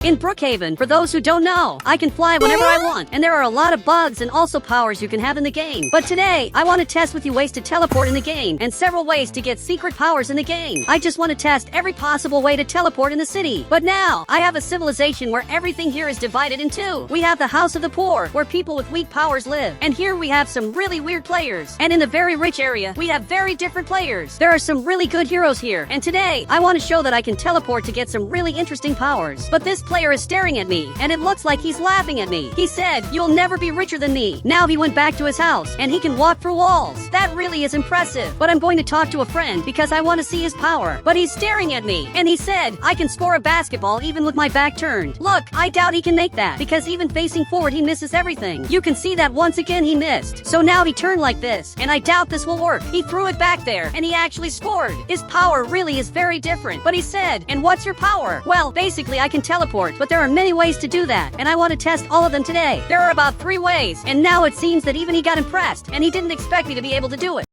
In Brookhaven, for those who don't know, I can fly whenever I want, and there are a lot of bugs and also powers you can have in the game. But today, I want to test with you ways to teleport in the game, and several ways to get secret powers in the game. I just want to test every possible way to teleport in the city. But now, I have a civilization where everything here is divided in two. We have the House of the Poor, where people with weak powers live, and here we have some really weird players. And in the very rich area, we have very different players. There are some really good heroes here, and today, I want to show that I can teleport to get some really interesting powers. But this player is staring at me, and it looks like he's laughing at me. He said, "You'll never be richer than me." Now he went back to his house, and he can walk through walls. That really is impressive. But I'm going to talk to a friend because I want to see his power. But he's staring at me, and he said, "I can score a basketball even with my back turned." Look, I doubt he can make that, because even facing forward he misses everything. You can see that once again he missed. So now he turned like this, and I doubt this will work. He threw it back there, and he actually scored. His power really is very different. But he said, "And what's your power?" Well, basically I can teleport, but there are many ways to do that, and I want to test all of them today. There are about 3 ways, and now it seems that even he got impressed, and he didn't expect me to be able to do it.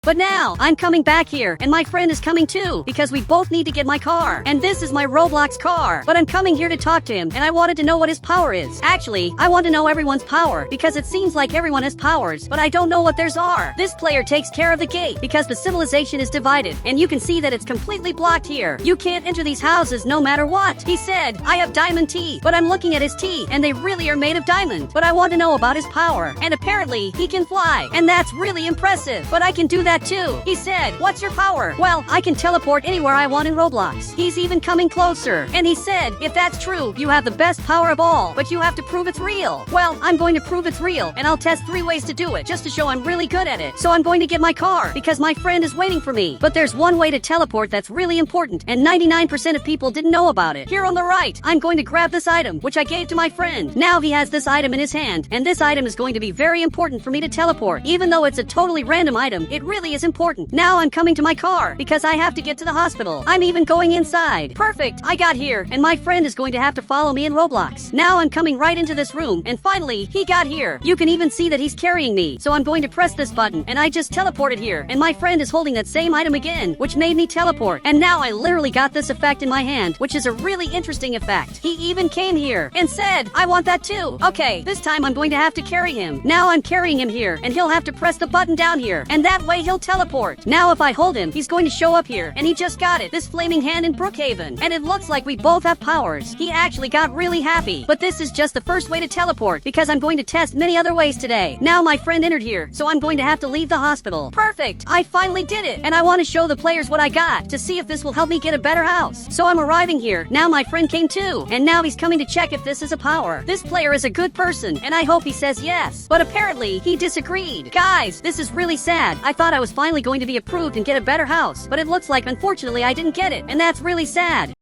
But now, I'm coming back here, and my friend is coming too, because we both need to get my car. And this is my Roblox car. But I'm coming here to talk to him, and I wanted to know what his power is. Actually, I want to know everyone's power, because it seems like everyone has powers, but I don't know what theirs are. This player takes care of the gate, because the civilization is divided, and you can see that it's completely blocked here. You can't enter these houses no matter what. He said, "I have diamond teeth," but I'm looking at his teeth, and they really are made of diamond. But I want to know about his power, and apparently, he can fly, and that's really impressive. But I can do that too. He said, "What's your power?" Well, I can teleport anywhere I want in Roblox. He's even coming closer. And he said, "If that's true, you have the best power of all, but you have to prove it's real." Well, I'm going to prove it's real, and I'll test 3 ways to do it, just to show I'm really good at it. So I'm going to get my car, because my friend is waiting for me. But there's one way to teleport that's really important, and 99% of people didn't know about it. Here on the right, I'm going to grab this item, which I gave to my friend. Now he has this item in his hand, and this item is going to be very important for me to teleport. Even though it's a totally random item, it really is important. Now I'm coming to my car, because I have to get to the hospital. I'm even going inside. Perfect, I got here, and my friend is going to have to follow me in Roblox. Now I'm coming right into this room, and finally, he got here. You can even see that he's carrying me, so I'm going to press this button, and I just teleported here, and my friend is holding that same item again, which made me teleport. And now I literally got this effect in my hand, which is a really interesting effect. He even came here, and said, "I want that too." Okay, this time I'm going to have to carry him. Now I'm carrying him here, and he'll have to press the button down here, and that way he'll teleport. Now if I hold him, he's going to show up here, and he just got it, this flaming hand in Brookhaven. And it looks like we both have powers. He actually got really happy. But this is just the first way to teleport, because I'm going to test many other ways today. Now my friend entered here, so I'm going to have to leave the hospital. Perfect, I finally did it, and I want to show the players what I got, to see if this will help me get a better house. So I'm arriving here. Now my friend came too, and now he's coming to check if this is a power. This player is a good person, and I hope he says yes. But apparently, he disagreed. Guys, this is really sad. I thought I was finally going to be approved and get a better house, but it looks like unfortunately I didn't get it, and that's really sad.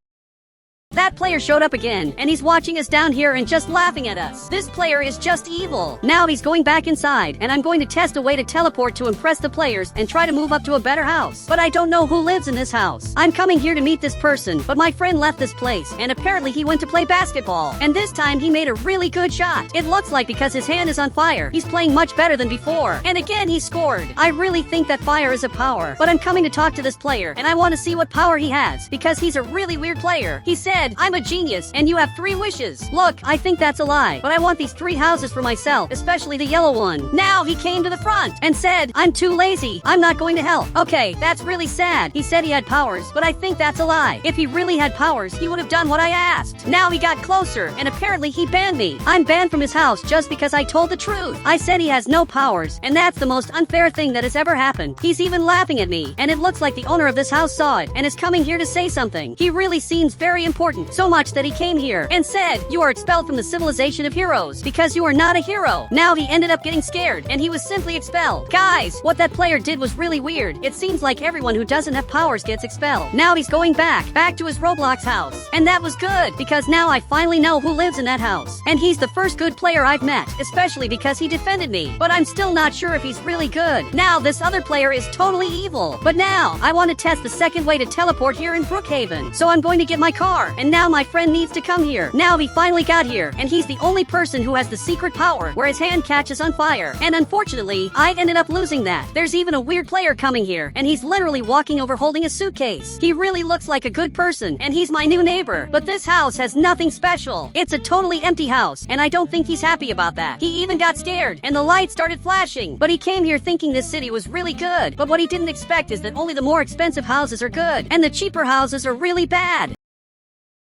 That player showed up again, and he's watching us down here and just laughing at us. This player is just evil. Now he's going back inside, and I'm going to test a way to teleport to impress the players and try to move up to a better house. But I don't know who lives in this house. I'm coming here to meet this person, but my friend left this place, and apparently he went to play basketball. And this time he made a really good shot. It looks like because his hand is on fire, he's playing much better than before. And again he scored. I really think that fire is a power. But I'm coming to talk to this player, and I want to see what power he has, because he's a really weird player. He said, "I'm a genius, and you have 3 wishes." Look, I think that's a lie, but I want these 3 houses for myself, especially the yellow one. Now he came to the front and said, "I'm too lazy. I'm not going to help." Okay, that's really sad. He said he had powers, but I think that's a lie. If he really had powers, he would have done what I asked. Now he got closer, and apparently he banned me. I'm banned from his house just because I told the truth. I said he has no powers, and that's the most unfair thing that has ever happened. He's even laughing at me, and it looks like the owner of this house saw it and is coming here to say something. He really seems very important, so much that he came here and said, "You are expelled from the civilization of heroes because you are not a hero." Now he ended up getting scared, and he was simply expelled. Guys, what that player did was really weird. It seems like everyone who doesn't have powers gets expelled. Now he's going back to his Roblox house. And that was good, because now I finally know who lives in that house. And he's the first good player I've met, especially because he defended me. But I'm still not sure if he's really good. Now this other player is totally evil. But now, I want to test the second way to teleport here in Brookhaven. So I'm going to get my car, and now my friend needs to come here. Now he finally got here, and he's the only person who has the secret power where his hand catches on fire. And unfortunately, I ended up losing that. There's even a weird player coming here, and he's literally walking over holding a suitcase. He really looks like a good person, and he's my new neighbor. But this house has nothing special. It's a totally empty house, and I don't think he's happy about that. He even got scared, and the lights started flashing. But he came here thinking this city was really good. But what he didn't expect is that only the more expensive houses are good, and the cheaper houses are really bad.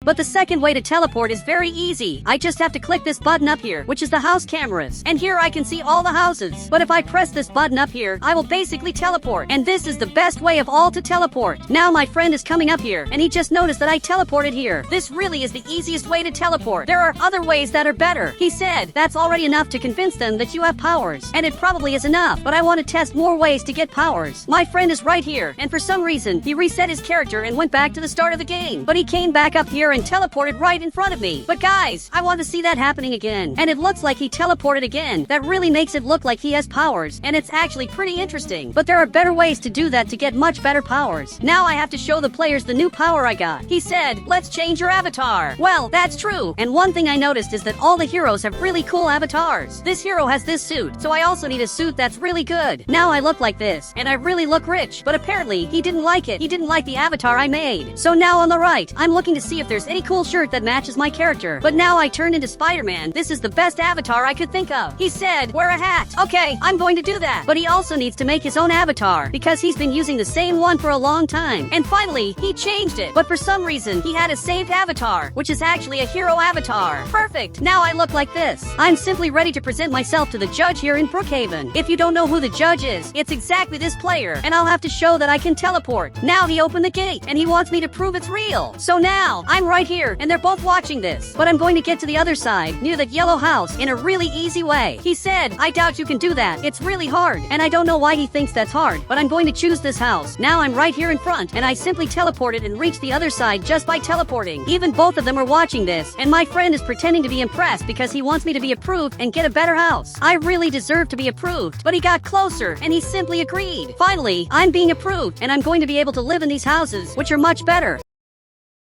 But the second way to teleport is very easy. I just have to click this button up here, which is the house cameras. And here I can see all the houses. But if I press this button up here, I will basically teleport. And this is the best way of all to teleport. Now my friend is coming up here, and he just noticed that I teleported here. This really is the easiest way to teleport. There are other ways that are better. He said, that's already enough to convince them that you have powers. And it probably is enough, but I want to test more ways to get powers. My friend is right here, and for some reason, he reset his character and went back to the start of the game. But he came back up here and teleported right in front of me. But guys, I want to see that happening again. And it looks like he teleported again. That really makes it look like he has powers, and it's actually pretty interesting. But there are better ways to do that to get much better powers. Now I have to show the players the new power I got. He said, let's change your avatar. Well, that's true. And one thing I noticed is that all the heroes have really cool avatars. This hero has this suit, so I also need a suit that's really good. Now I look like this, and I really look rich. But apparently, he didn't like it. He didn't like the avatar I made. So now on the right, I'm looking to see if there's any cool shirt that matches my character. But now I turned into Spider-Man. This is the best avatar I could think of. He said, wear a hat. Okay, I'm going to do that. But he also needs to make his own avatar because he's been using the same one for a long time. And finally, he changed it. But for some reason, he had a saved avatar, which is actually a hero avatar. Perfect. Now I look like this. I'm simply ready to present myself to the judge here in Brookhaven. If you don't know who the judge is, it's exactly this player. And I'll have to show that I can teleport. Now he opened the gate, and he wants me to prove it's real. So now, I'm right here, and they're both watching this. But I'm going to get to the other side, near that yellow house, in a really easy way. He said, I doubt you can do that. It's really hard. And I don't know why he thinks that's hard, but I'm going to choose this house. Now I'm right here in front, and I simply teleported and reached the other side just by teleporting. Even both of them are watching this, and my friend is pretending to be impressed because he wants me to be approved and get a better house. I really deserve to be approved, but he got closer, and he simply agreed. Finally, I'm being approved, and I'm going to be able to live in these houses, which are much better.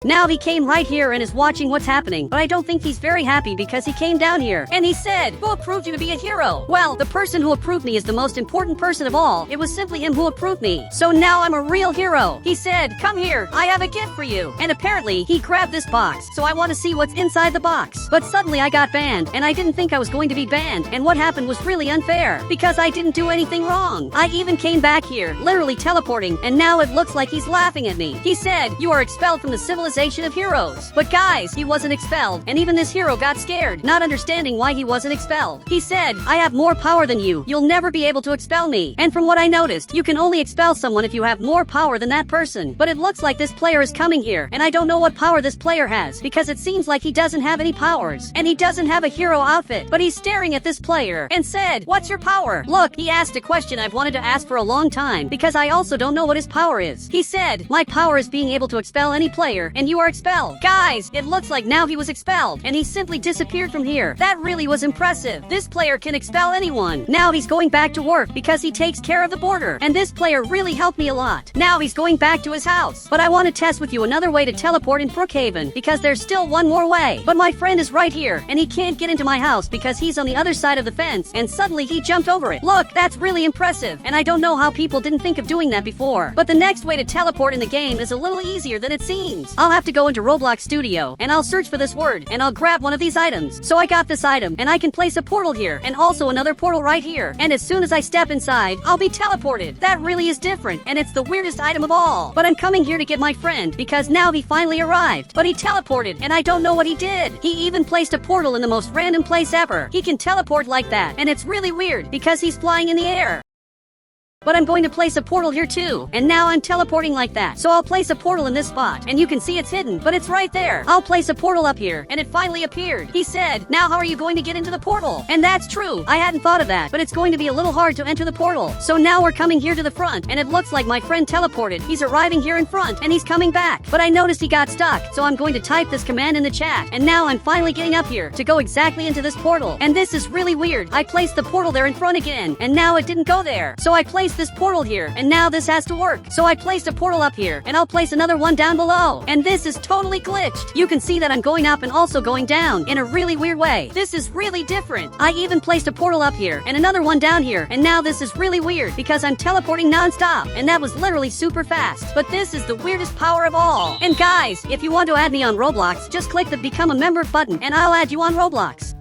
Now he came right here and is watching what's happening, but I don't think he's very happy because he came down here. And he said, who approved you to be a hero? Well, the person who approved me is the most important person of all. It was simply him who approved me. So now I'm a real hero. He said, come here, I have a gift for you. And apparently, he grabbed this box, so I want to see what's inside the box. But suddenly I got banned, and I didn't think I was going to be banned. And what happened was really unfair, because I didn't do anything wrong. I even came back here, literally teleporting, and now it looks like he's laughing at me. He said, you are expelled from the civilization of heroes. But guys, he wasn't expelled, and even this hero got scared, not understanding why he wasn't expelled. He said, I have more power than you. You'll never be able to expel me. And from what I noticed, you can only expel someone if you have more power than that person. But it looks like this player is coming here, and I don't know what power this player has, because it seems like he doesn't have any powers, and he doesn't have a hero outfit. But he's staring at this player and said, what's your power? Look, he asked a question I've wanted to ask for a long time, because I also don't know what his power is. He said, my power is being able to expel any player, and you are expelled. Guys, it looks like now he was expelled, and he simply disappeared from here. That really was impressive. This player can expel anyone. Now he's going back to work because he takes care of the border, and this player really helped me a lot. Now he's going back to his house. But I want to test with you another way to teleport in Brookhaven, because there's still one more way. But my friend is right here, and he can't get into my house because he's on the other side of the fence, and suddenly he jumped over it. Look, that's really impressive, and I don't know how people didn't think of doing that before. But the next way to teleport in the game is a little easier than it seems. I'll have to go into Roblox Studio, and I'll search for this word, and I'll grab one of these items. So I got this item, and I can place a portal here, and also another portal right here. And as soon as I step inside, I'll be teleported. That really is different, and it's the weirdest item of all. But I'm coming here to get my friend, because now he finally arrived. But he teleported, and I don't know what he did. He even placed a portal in the most random place ever. He can teleport like that, and it's really weird, because he's flying in the air. But I'm going to place a portal here too, and now I'm teleporting like that. So I'll place a portal in this spot, and you can see it's hidden, but it's right there. I'll place a portal up here, and it finally appeared. He said, now how are you going to get into the portal? And that's true. I hadn't thought of that, but it's going to be a little hard to enter the portal. So now we're coming here to the front, and it looks like my friend teleported. He's arriving here in front, and he's coming back. But I noticed he got stuck, so I'm going to type this command in the chat. And now I'm finally getting up here to go exactly into this portal. And this is really weird. I placed the portal there in front again, and now it didn't go there. So I placed placed this portal here, and now this has to work. So I placed a portal up here, and I'll place another one down below. And this is totally glitched. You can see that I'm going up and also going down in a really weird way. This is really different. I even placed a portal up here and another one down here, and now this is really weird because I'm teleporting non-stop, and that was literally super fast. But this is the weirdest power of all. And guys, if you want to add me on Roblox, just click the become a member button and I'll add you on Roblox.